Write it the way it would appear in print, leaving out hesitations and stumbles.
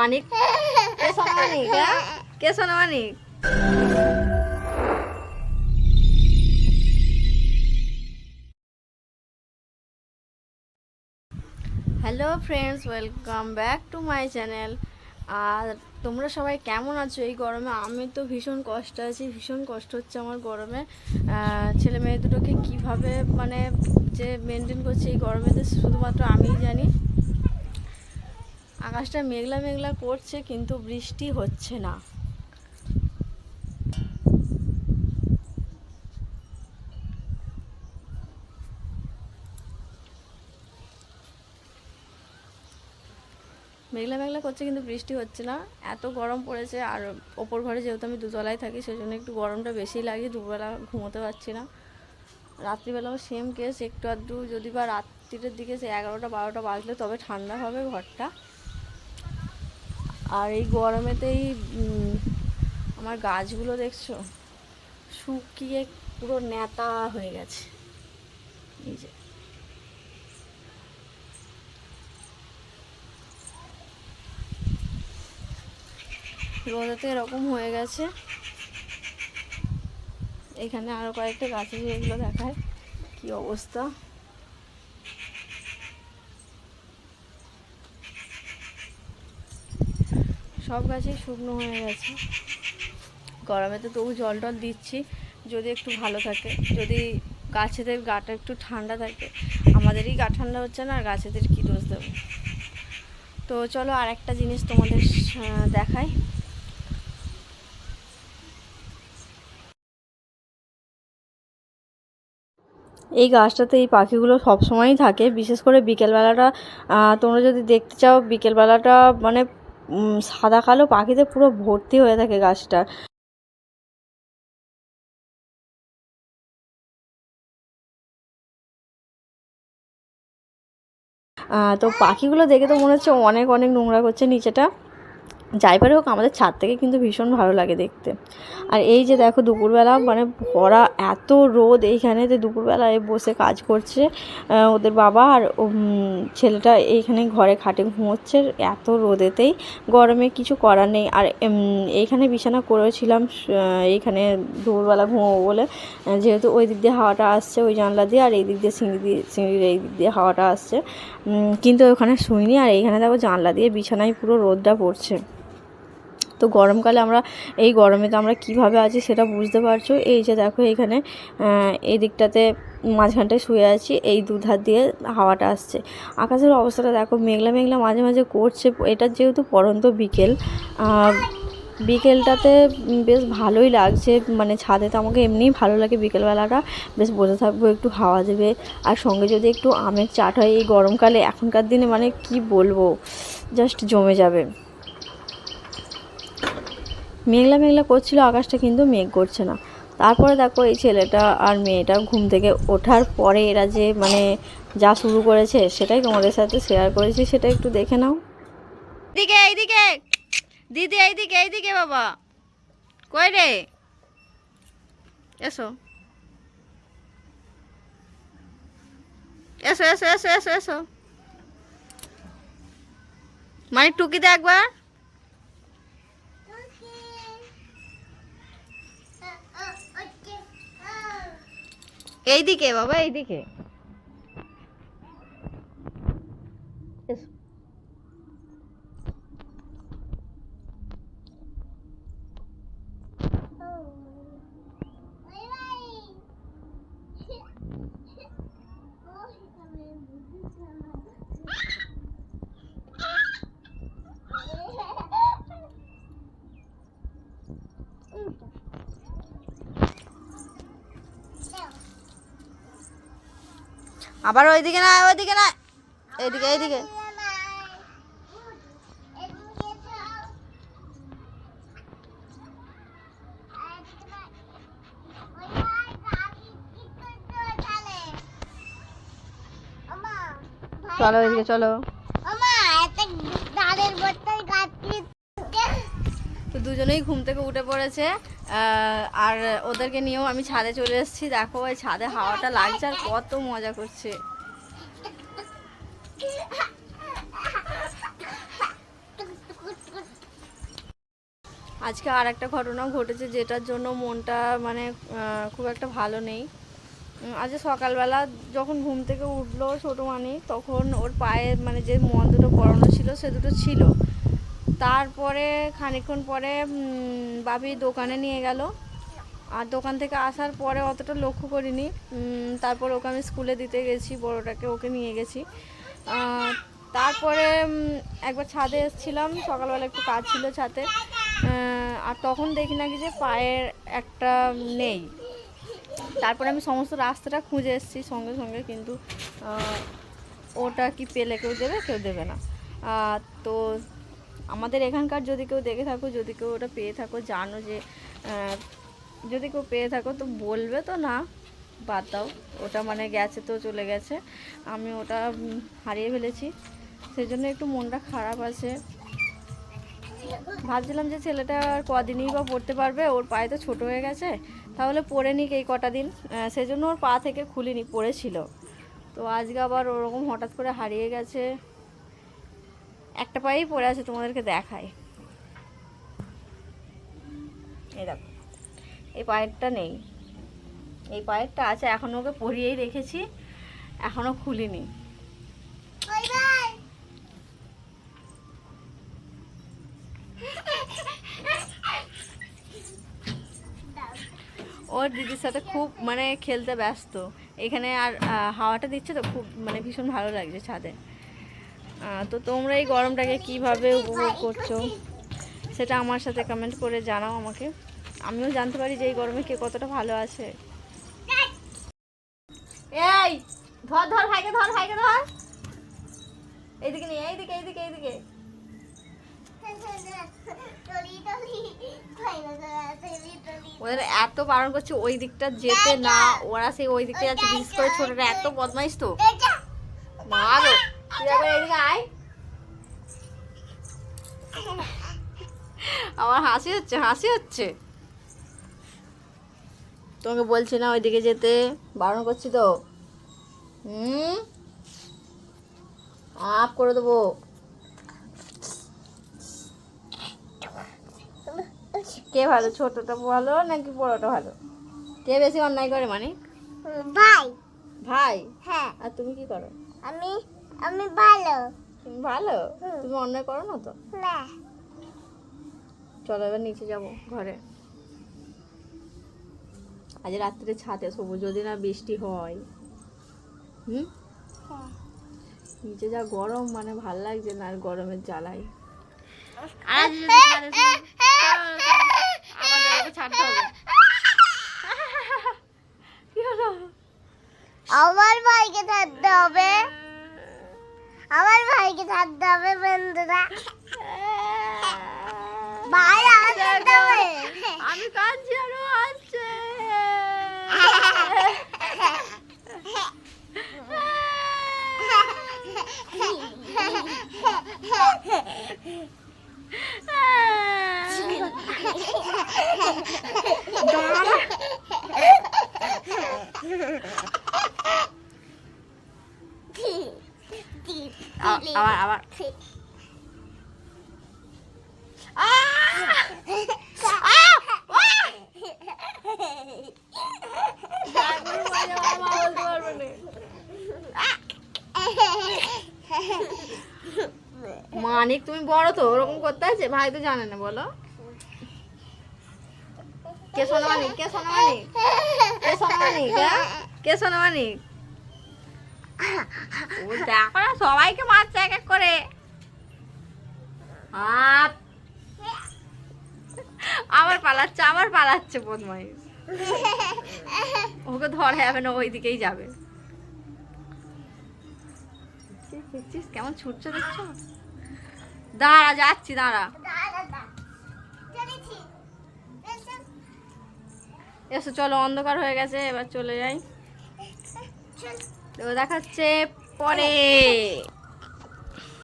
মানিক, কে সোনা মানিক? কে সোনা মানিক? Hello friends, welcome back to my channel. আর তোমরা সবাই কেমন আছো এই গরমে? আমি তো ভীষণ কষ্ট আছি, ভীষণ কষ্ট হচ্ছে আমার গরমে। ছেলে মেয়ে দুটোকে কীভাবে মানে যে মেনটেন করছে এই গরমেতে শুধুমাত্র আমিই জানি। আকাশটা মেঘলা মেঘলা করছে কিন্তু বৃষ্টি হচ্ছে না। মেঘলা মেঘলা করছে কিন্তু বৃষ্টি হচ্ছে না, এত গরম পড়েছে। আর ওপর ঘরে যেহেতু আমি দুতলায় থাকি, সেজন্য একটু গরমটা বেশি লাগে। দুবেলা ঘুমোতে পারছি না। রাত্রিবেলাও সেম কেস, একটু আধটু যদি বা রাত্রির দিকে সে 11টা 12টা বাজলে তবে ঠান্ডা হবে ঘরটা। আর এই গরমেতেই আমার গাছগুলো দেখছো শুকিয়ে পুরো নেতা হয়ে গেছে। এই যে রোদেতে এরকম হয়ে গেছে। এখানে আরো কয়েকটা গাছ আছে, এগুলো দেখায় কি অবস্থা। সব গাছই শুকনো হয়ে গেছে। গরমেতে তবু জল টল দিচ্ছি যদি একটু ভালো থাকে, যদি গাছেদের গাটা একটু ঠান্ডা থাকে। আমাদেরই গা ঠান্ডা হচ্ছে না, আর গাছেদের কী দোষ দেবো। তো চলো আর একটা জিনিস তোমাদের দেখাই। এই গাছটাতে এই পাখিগুলো সবসময়ই থাকে, বিশেষ করে বিকেলবেলাটা। তোমরা যদি দেখতে চাও বিকেলবেলাটা মানে সাদা কালো পাখিতে পুরো ভর্তি হয়ে থাকে গাছটা। তো পাখিগুলো দেখে তো মনে হচ্ছে অনেক অনেক নোংরা করছে নিচেটা। যাই পারে হোক, আমাদের ছাদ থেকে কিন্তু ভীষণ ভালো লাগে দেখতে। আর এই যে দেখো দুপুরবেলা মানে ভরা এত রোদ এইখানেতে, দুপুরবেলায় বসে কাজ করছে ওদের বাবা আর ছেলেটা এইখানে ঘরে খাটে ঘুমোচ্ছে এত রোদেতেই। গরমে কিছু করার নেই। আর এইখানে বিছানা করেছিলাম এইখানে দুপুরবেলা ঘুমোবো বলে, যেহেতু ওই দিক দিয়ে হাওয়াটা আসছে ওই জানলা দিয়ে, আর এই দিক দিয়ে সিঁড়ির এই দিক দিয়ে হাওয়াটা আসছে। কিন্তু ওখানে শুইনি। আর এইখানে দেখো জানলা দিয়ে বিছানায় পুরো রোদটা পড়ছে। তো গরমকালে আমরা এই গরমে তো আমরা কীভাবে আছি সেটা বুঝতে পারছো। এই যে দেখো এখানে এই দিকটাতে মাঝখানটায় শুয়ে আছি, এই দুধার দিয়ে হাওয়াটা আসছে। আকাশের অবস্থাটা দেখো মেঘলা মেঘলা মাঝে মাঝে করছে। এটা যেহেতু পড়ন্ত বিকেলটাতে বেশ ভালোই লাগছে। মানে ছাদে তো আমাকে এমনিই ভালো লাগে, বিকেলবেলাটা বেশ বসে থাকবো, একটু হাওয়া দেবে। আর সঙ্গে যদি একটু আমের চাট হয় এই গরমকালে, এখনকার দিনে মানে কি বলবো, জাস্ট জমে যাবে। মেঘলা মেঘলা করছিল আকাশটা, কিন্তু মেঘ করছে না। তারপরে দেখো এই ছেলেটা আর মেয়েটা ঘুম থেকে ওঠার পরে এরা যে মানে যা শুরু করেছে সেটাই তোমাদের সাথে শেয়ার করেছি, সেটা একটু দেখে নাও। এইদিকে এইদিকে দিদি, এইদিকে এইদিকে বাবা, কই রে, এসো এসো এসো এসো এসো এসো। মানে টুকিতে একবার এইদিকে বাবা, এইদিকে এসো। আবার ওইদিকে না, ওইদিকে না, এইদিকে এইদিকে। চলো এদিকে চলো। তো দুজনেই ঘুম থেকে উঠে পড়েছে। আর ওদেরকে নিয়েও আমি ছাদে চলে এসেছি। দেখো ওই ছাদে হাওয়াটা লাগছে আর কত মজা করছে। আজকে আর একটা ঘটনাও ঘটেছে, যেটার জন্য মনটা মানে খুব একটা ভালো নেই। আজকে সকালবেলা যখন ঘুম থেকে উঠলো ছোটো মানি, তখন ওর পায়ে মানে যে মোয়া দুটো পরানো ছিল সে দুটো ছিল। তারপরে খানিকক্ষণ পরে বাবি দোকানে নিয়ে গেল, আর দোকান থেকে আসার পরে অতটা লক্ষ্য করিনি। তারপর ওকে আমি স্কুলে দিতে গেছি, বড়োটাকে ওকে নিয়ে গেছি। তারপরে একবার ছাদে এসেছিলাম সকালবেলা, একটু কাজ ছিল ছাদে, আর তখন দেখি নাকি যে পায়ের একটা নেই। তারপরে আমি সমস্ত রাস্তাটা খুঁজে এসেছি সঙ্গে সঙ্গে, কিন্তু ওটা কি পেলে কেউ দেবে, কেউ দেবে না। তো আমাদের এখানকার যদি কেউ দেখে থাকো, যদি কেউ ওটা পেয়ে থাকো, জানো যে যদি কেউ পেয়ে থাকো তো বলবে, তো না বাদ দাও, ওটা মানে গেছে তো চলে গেছে। আমি ওটা হারিয়ে ফেলেছি, সেই জন্য একটু মনটা খারাপ আছে। ভাবছিলাম যে ছেলেটা আর কদিনই বা পড়তে পারবে, ওর পায়ে তো ছোটো হয়ে গেছে, তাহলে পরে নিক এই কটা দিন, সেই জন্য ওর পা থেকে খুলিনি, পড়েছিল। তো আজকে আবার ওরকম হঠাৎ করে হারিয়ে গেছে। একটা পায়েই পড়ে আছে, তোমাদেরকে দেখাই, এই দেখো, এই পায়েরটা নেই, এই পায়েরটা আছে, এখনও ওকে পরিয়েই রেখেছি, এখনও খুলিনি। ওর দিদির সাথে খুব মানে খেলতে ব্যস্ত এখানে, আর হাওয়াটা দিচ্ছে তো খুব মানে ভীষণ ভালো লাগছে ছাদে। তো তোমরা এই গরমটাকে কিভাবে উপভোগ করছো সেটা আমার সাথে কমেন্ট করে জানাও আমাকে, আমিও জানতে পারি যে এই গরমে কে কতটা ভালো আছে। এই ধর ধর ভাইকে, ধর ভাইকে, ধর, এইদিকে নিয়ে, এইদিকে এইদিকে এইদিকে। ওদের এত বারণ করছে ওই দিকটা যেতে না, ওরা সেই ওই দিকটা যাচ্ছে, বিশেষ করে ছোটটা এত বদমাইশ তো মারো। এইদিকে আয়, আমার হাসি হচ্ছে, হাসি হচ্ছে। তোমাকে বলছি না ওইদিকে যেতে, বারণ করছি তো। আপ করে দেবো। কে ভালো, ছোটটা ভালো নাকি বড়টা ভালো? কে বেশি অন্যায় করে মানে? ভাই। ভাই? হ্যাঁ। আর তুমি কি করো? আমি আমি ভালো। তুমি ভালো? তুমি অন্যায় করো না তো? না। চলো এবার নিচে যাবো ঘরে, আজ রাত্রে ছাদে শোবো যদি না বৃষ্টি হয়। নিচে যা গরম, মানে ভাল লাগছে না আর গরমের জ্বালায়। ছাড়তে হবে। আমার ভাইকে ছাড়তে হবে, আমার ভাইকে ছাড়তে হবে বন্ধুরা। ভাই আসতে হবে। আমি কাঁদছি, আরো আসছে। আবার আবার মানিক তুমি বড় তো, ওরকম করতে আছে, ভাই তো জানে না। বলো কে সোনামানিক, কে সোনামানিক, কে সোনামানিক, কে সোনামানিক? ও দেখো না সবাইকে মারছে এক এক করে। আবার পালাচ্ছে, আবার পালাচ্ছে বদমাইশ। ওকে ধরা যাবে না, ওই দিকেই যাবে। দেখছিস কেমন ছুটছে, দেখছো? দাঁড়া, যাচ্ছি, দাঁড়া। এসো চলো, অন্ধকার হয়ে গেছে, এবার চলে যাই। তো দেখাচ্ছে পরে।